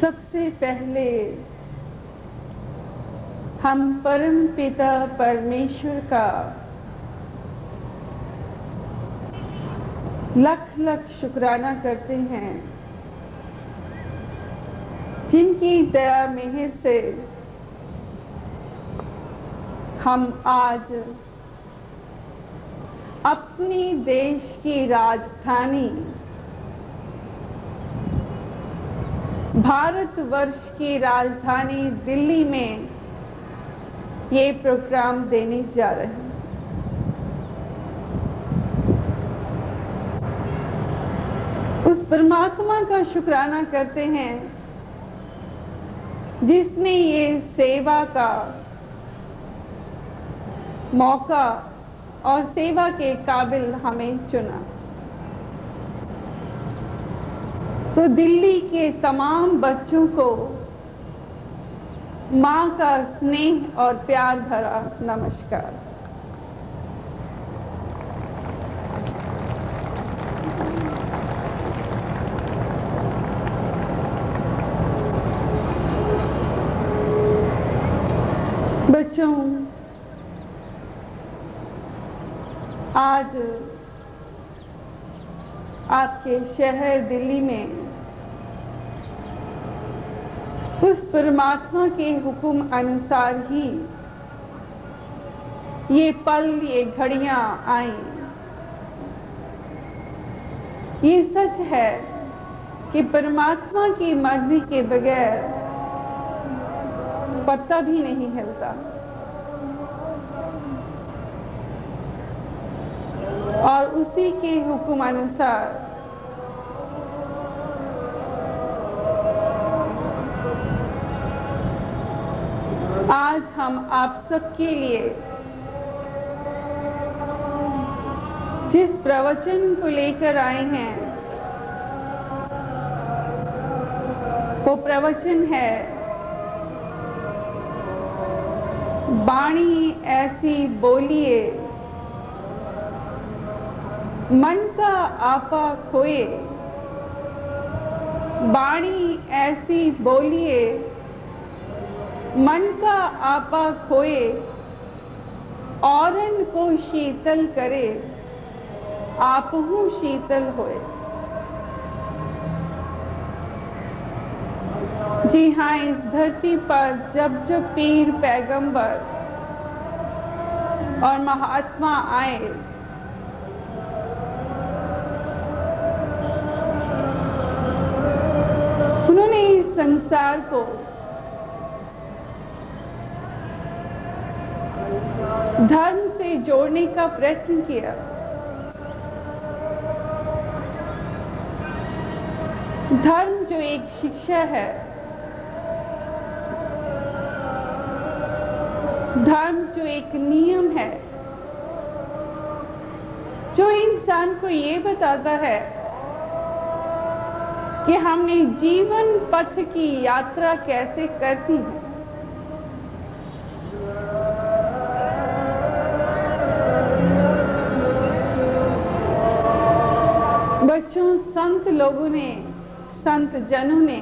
सबसे पहले हम परम पिता परमेश्वर का लख लख शुक्राना करते हैं, जिनकी दया मेहर से हम आज अपनी देश की राजधानी भारतवर्ष की राजधानी दिल्ली में ये प्रोग्राम देने जा रहे हैं। उस परमात्मा का शुक्राना करते हैं जिसने ये सेवा का मौका और सेवा के काबिल हमें चुना। तो दिल्ली के तमाम बच्चों को माँ का स्नेह और प्यार भरा नमस्कार। बच्चों, आज आपके शहर दिल्ली में उस परमात्मा के हुक्म अनुसार ही ये पल, ये घड़ियां आई। ये सच है कि परमात्मा की मर्जी के बगैर पत्ता भी नहीं हिलता, और उसी के हुक्म अनुसार आज हम आप सबके लिए जिस प्रवचन को लेकर आए हैं वो प्रवचन है बाणी ऐसी बोलिए मन का आपा खोए। बाणी ऐसी बोलिए मन का आपा खोए, औरन को शीतल करे आपहू शीतल होए। जी हाँ, इस धरती पर जब जब पीर पैगंबर और महात्मा आए, उन्होंने इस संसार को धर्म से जोड़ने का प्रयत्न किया। धर्म जो एक शिक्षा है, धर्म जो एक नियम है, जो इंसान को ये बताता है कि हमने जीवन पथ की यात्रा कैसे करती है। बच्चों, संत लोगों ने, संत जनों ने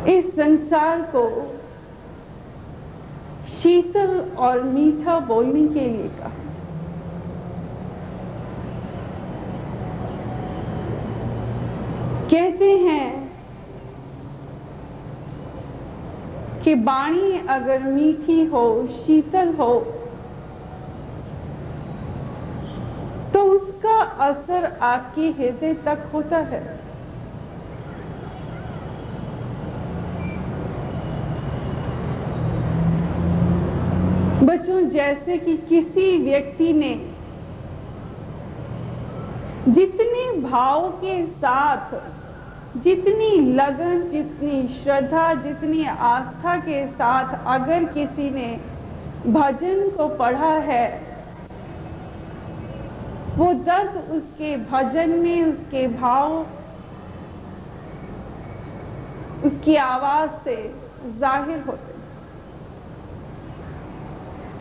इस संसार को शीतल और मीठा बोलने के लिए कहा। कहते हैं कि बाणी अगर मीठी हो, शीतल हो, तो उसका असर आपके हृदय तक होता है। बच्चों, जैसे कि किसी व्यक्ति ने जितने भाव के साथ, जितनी लगन, जितनी श्रद्धा, जितनी आस्था के साथ अगर किसी ने भजन को पढ़ा है, वो दर्द उसके भजन में, उसके भाव, उसकी आवाज से जाहिर होते।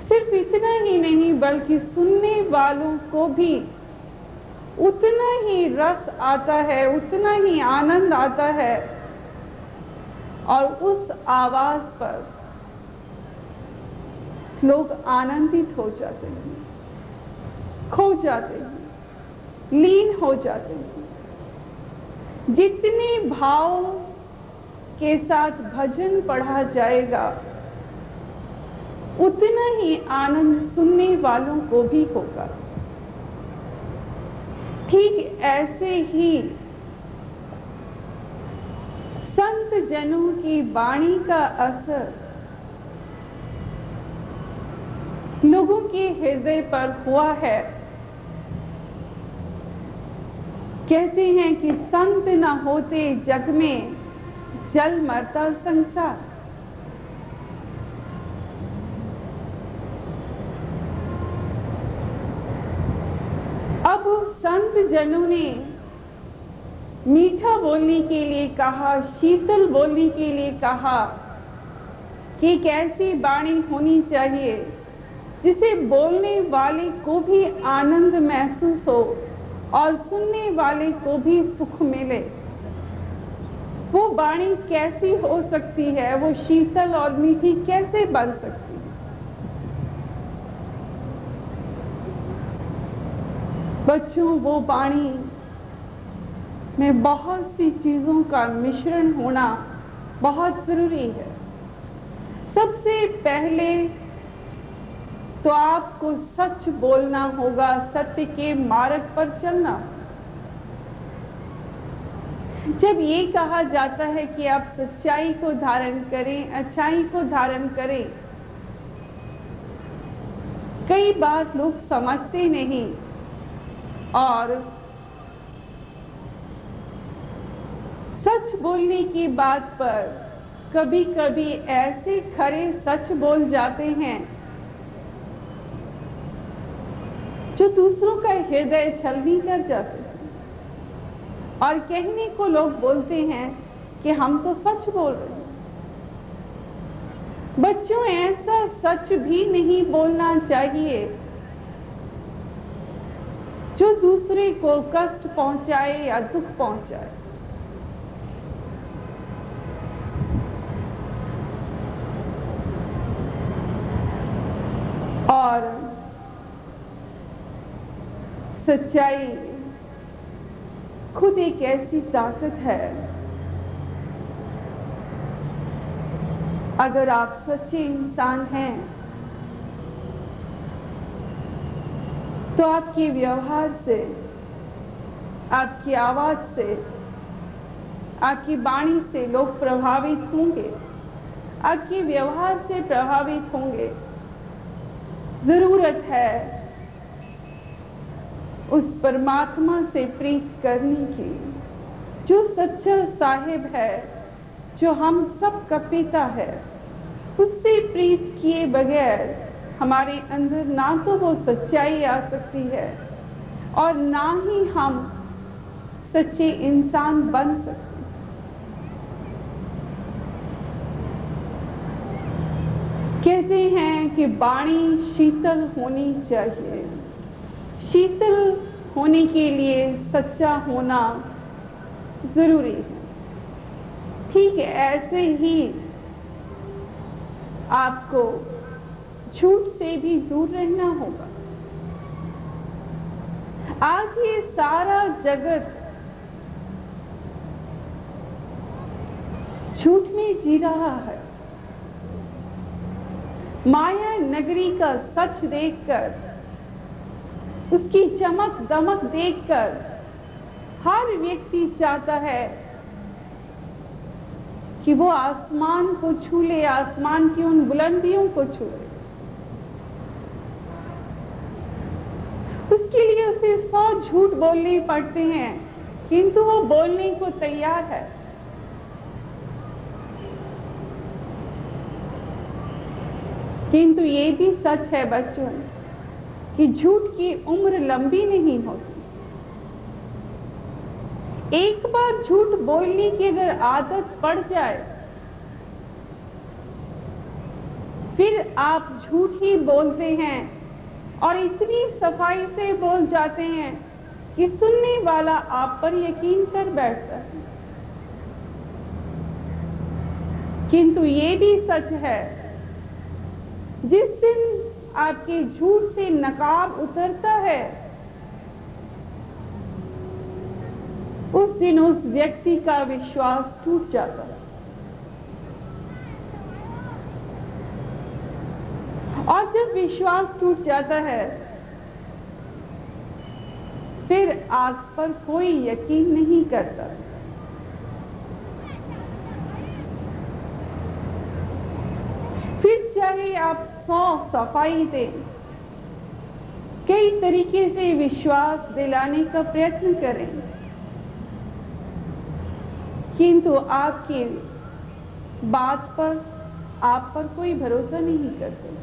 सिर्फ इतना ही नहीं बल्कि सुनने वालों को भी उतना ही रस आता है, उतना ही आनंद आता है, और उस आवाज पर लोग आनंदित हो जाते हैं, खो जाते हैं, लीन हो जाते हैं। जितने भाव के साथ भजन पढ़ा जाएगा उतना ही आनंद सुनने वालों को भी होगा। ठीक ऐसे ही संत जनों की वाणी का असर लोगों के हृदय पर हुआ है। कहते हैं कि संत न होते जग में जल मरता संसार। अब संत जनों ने मीठा बोलने के लिए कहा, शीतल बोलने के लिए कहा कि एक ऐसी वाणी होनी चाहिए जिसे बोलने वाले को भी आनंद महसूस हो और सुनने वाले को भी सुख मिले। वो वाणी कैसी हो सकती है, वो शीतल और मीठी कैसे बन सकती है? बच्चों, वो वाणी में बहुत सी चीजों का मिश्रण होना बहुत जरूरी है। सबसे पहले तो आपको सच बोलना होगा, सत्य के मार्ग पर चलना। जब ये कहा जाता है कि आप सच्चाई को धारण करें, अच्छाई को धारण करें, कई बार लोग समझते नहीं और सच बोलने की बात पर कभी कभी ऐसे खरे सच बोल जाते हैं जो दूसरों का हृदय छलनी कर जाते हैं। और कहने को लोग बोलते हैं कि हम तो सच बोल रहे हैं। बच्चों, ऐसा सच भी नहीं बोलना चाहिए जो दूसरे को कष्ट पहुंचाए या दुख पहुंचाए। और सच्चाई खुद एक ऐसी ताकत है, अगर आप सच्चे इंसान हैं तो आपके व्यवहार से, आपकी आवाज से, आपकी वाणी से लोग प्रभावित होंगे, आपके व्यवहार से प्रभावित होंगे। जरूरत है उस परमात्मा से प्रीत करने की जो सच्चा साहिब है, जो हम सब का पिता है। उससे प्रीत किए बगैर हमारे अंदर ना तो वो सच्चाई आ सकती है और ना ही हम सच्चे इंसान बन सकते। कहते हैं कि वाणी शीतल होनी चाहिए। शीतल होने के लिए सच्चा होना जरूरी है। ठीक ऐसे ही आपको झूठ से भी दूर रहना होगा। आज ये सारा जगत झूठ में जी रहा है। माया नगरी का सच देखकर, उसकी चमक दमक देखकर हर व्यक्ति चाहता है कि वो आसमान को छू ले, आसमान की उन बुलंदियों को छू ले। उसके लिए उसे 100 झूठ बोलने पड़ते हैं, किंतु वो बोलने को तैयार है। किंतु ये भी सच है बच्चों कि झूठ की उम्र लंबी नहीं होती। एक बार झूठ बोलने की अगर आदत पड़ जाए, फिर आप झूठ ही बोलते हैं और इतनी सफाई से बोल जाते हैं कि सुनने वाला आप पर यकीन कर बैठता है। किंतु ये भी सच है, जिस दिन आपके झूठ से नकाब उतरता है, उस दिन उस व्यक्ति का विश्वास टूट जाता है। और जब विश्वास टूट जाता है, फिर आग पर कोई यकीन नहीं करता। फिर चाहे आप 100 सफाई दें, कई तरीके से विश्वास दिलाने का प्रयत्न करें, किंतु आपकी बात पर, आप पर कोई भरोसा नहीं करते।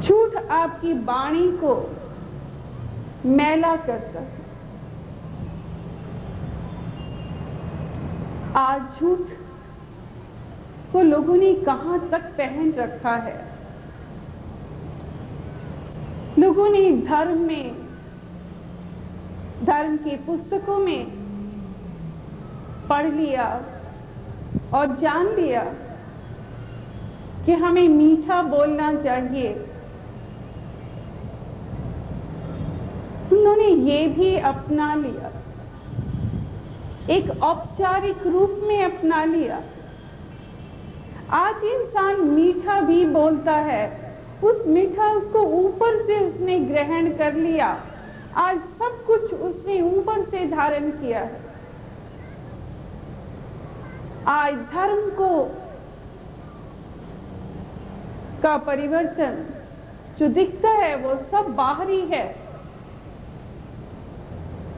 झूठ आपकी वाणी को मैला करता है। आज झूठ को लोगों ने कहां तक पहन रखा है। लोगों ने धर्म में, धर्म की पुस्तकों में पढ़ लिया और जान लिया कि हमें मीठा बोलना चाहिए। उन्होंने ये भी अपना लिया, एक औपचारिक रूप में अपना लिया। आज इंसान मीठा भी बोलता है, उस मीठा उसको ऊपर से उसने ग्रहण कर लिया। आज सब कुछ उसने ऊपर से धारण किया है। आज धर्म का परिवर्तन जो दिखता है वो सब बाहरी है,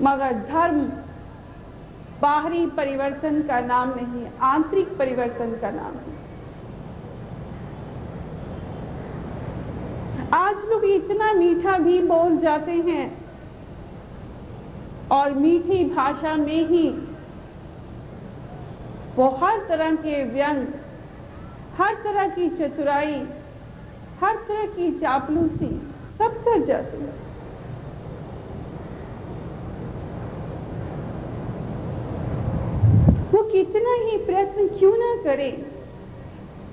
मगर धर्म बाहरी परिवर्तन का नाम नहीं, आंतरिक परिवर्तन का नाम है। आज लोग इतना मीठा भी बोल जाते हैं और मीठी भाषा में ही वो हर तरह के व्यंग, हर तरह की चतुराई, हर तरह की चापलूसी सब कर जाते हैं। वो कितना ही प्रयत्न क्यों ना करें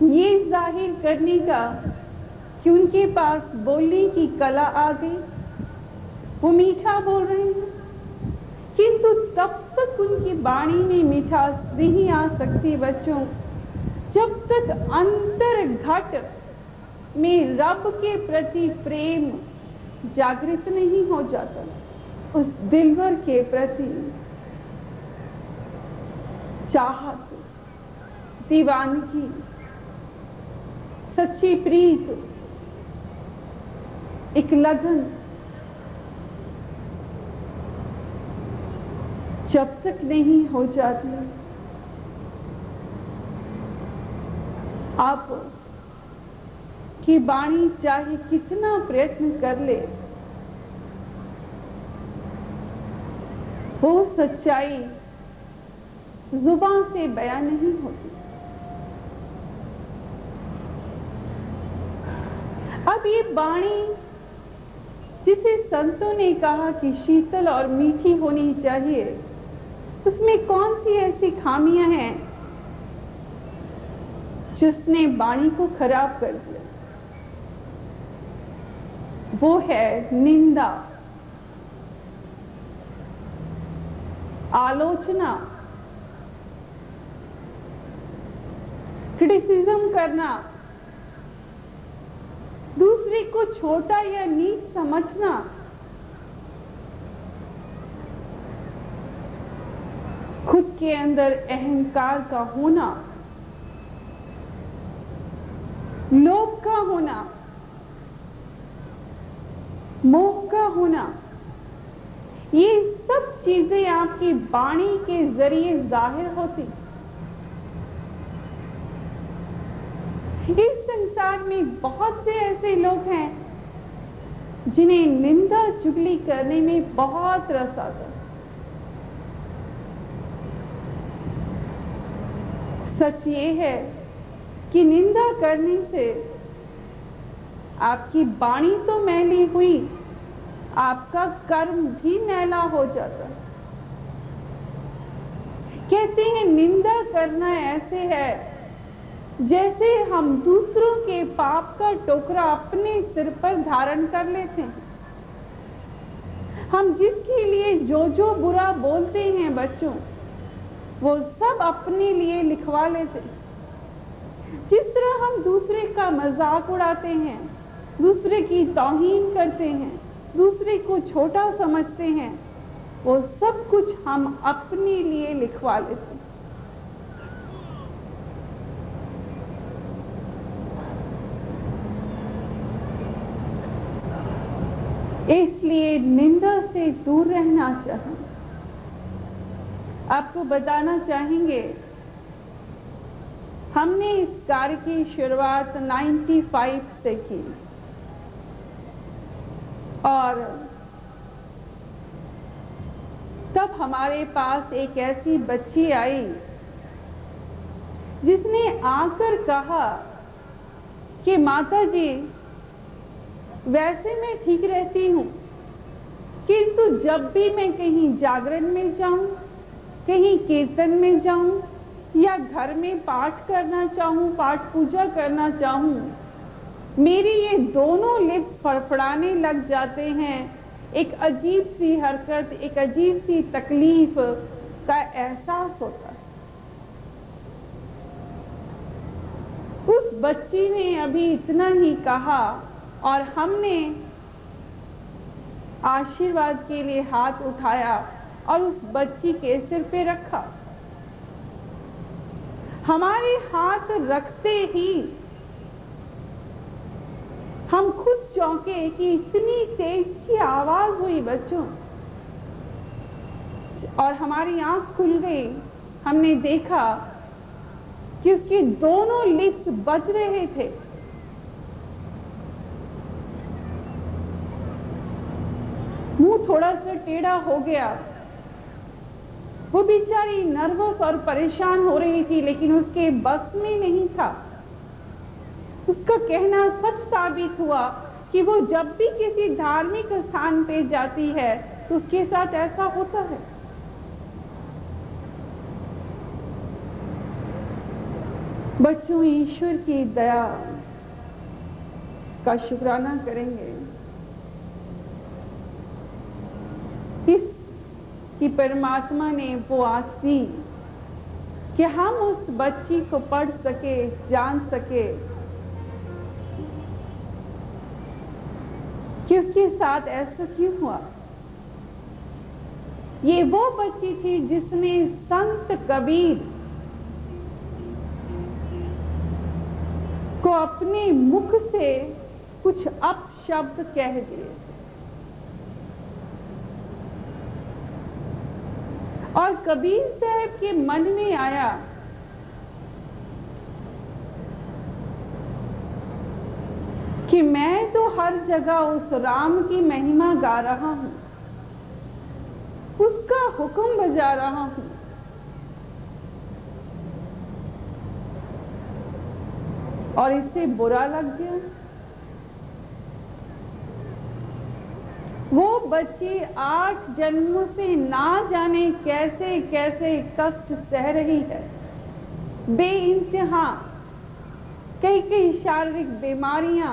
ये जाहिर करने का कि उनके पास बोलने की कला आ गई, वो मीठा बोल रहे हैं, किंतु तब तक उनकी वाणी में मिठास नहीं आ सकती बच्चों, जब तक अंतर्घट में रब के प्रति प्रेम जागृत नहीं हो जाता, उस दिलवर के प्रति चाहत, दीवानगी, सच्ची प्रीत, एक लगन जब तक नहीं हो जाती, आप की वाणी चाहे कितना प्रयत्न कर ले, वो सच्चाई जुबान से बयान नहीं होती। अब ये वाणी जिसे संतों ने कहा कि शीतल और मीठी होनी चाहिए, उसमें कौन सी ऐसी खामियां हैं जिसने वाणी को खराब कर दिया? वो है निंदा, आलोचना, क्रिटिसिज्म करना, दूसरे को छोटा या नीच समझना, खुद के अंदर अहंकार का होना, लोभ का होना, मोह का होना, ये सब चीजें आपकी वाणी के जरिए जाहिर होती। इस संसार में बहुत से ऐसे लोग हैं जिन्हें निंदा चुगली करने में बहुत रस आता है। सच ये है कि निंदा करने से आपकी वाणी तो मैली हुई, आपका कर्म भी मैला हो जाता है। कहते हैं निंदा करना ऐसे है जैसे हम दूसरों के पाप का टोकरा अपने सिर पर धारण कर लेते हैं। हम जिसके लिए जो जो बुरा बोलते हैं बच्चों, वो सब अपने लिए लिखवा लेते हैं। जिस तरह हम दूसरे का मजाक उड़ाते हैं, दूसरे की तौहीन करते हैं, दूसरे को छोटा समझते हैं, वो सब कुछ हम अपने लिए लिखवा लेते हैं। इसलिए निंदा से दूर रहना चाहिए। आपको बताना चाहेंगे, हमने इस कार्य की शुरुआत 95 से की और तब हमारे पास एक ऐसी बच्ची आई जिसने आकर कहा कि माता जी, वैसे मैं ठीक रहती हूँ, किंतु जब भी मैं कहीं जागरण में जाऊं, कहीं कीर्तन में जाऊं या घर में पाठ करना चाहूं, पाठ पूजा करना चाहूं, मेरी ये दोनों लिप्स फड़फड़ाने लग जाते हैं। एक अजीब सी हरकत, एक अजीब सी तकलीफ का एहसास होता है। उस बच्ची ने अभी इतना ही कहा और हमने आशीर्वाद के लिए हाथ उठाया और उस बच्ची के सिर पे रखा। हमारे हाथ रखते ही हम खुद चौंके कि इतनी तेज की आवाज हुई बच्चों, और हमारी आंख खुल गई। हमने देखा कि उसके दोनों लिप्स बज रहे थे। मुंह थोड़ा सा टेढ़ा हो गया। वो बेचारी नर्वस और परेशान हो रही थी, लेकिन उसके बस में नहीं था। उसका कहना सच साबित हुआ कि वो जब भी किसी धार्मिक स्थान पे जाती है तो उसके साथ ऐसा होता है। बच्चों, ईश्वर की दया का शुक्राना करेंगे कि परमात्मा ने वो आस दी कि हम उस बच्ची को पढ़ सके, जान सके कि उसके साथ ऐसा क्यों हुआ। ये वो बच्ची थी जिसने संत कबीर को अपने मुख से कुछ अपशब्द कह दिए और कबीर साहब के मन में आया कि मैं तो हर जगह उस राम की महिमा गा रहा हूं, उसका हुक्म बजा रहा हूं, और इससे बुरा लग गया। वो बच्ची 8 जन्मों से ना जाने कैसे कैसे कष्ट सह रही है, बेइंतहा कई कई शारीरिक बीमारियां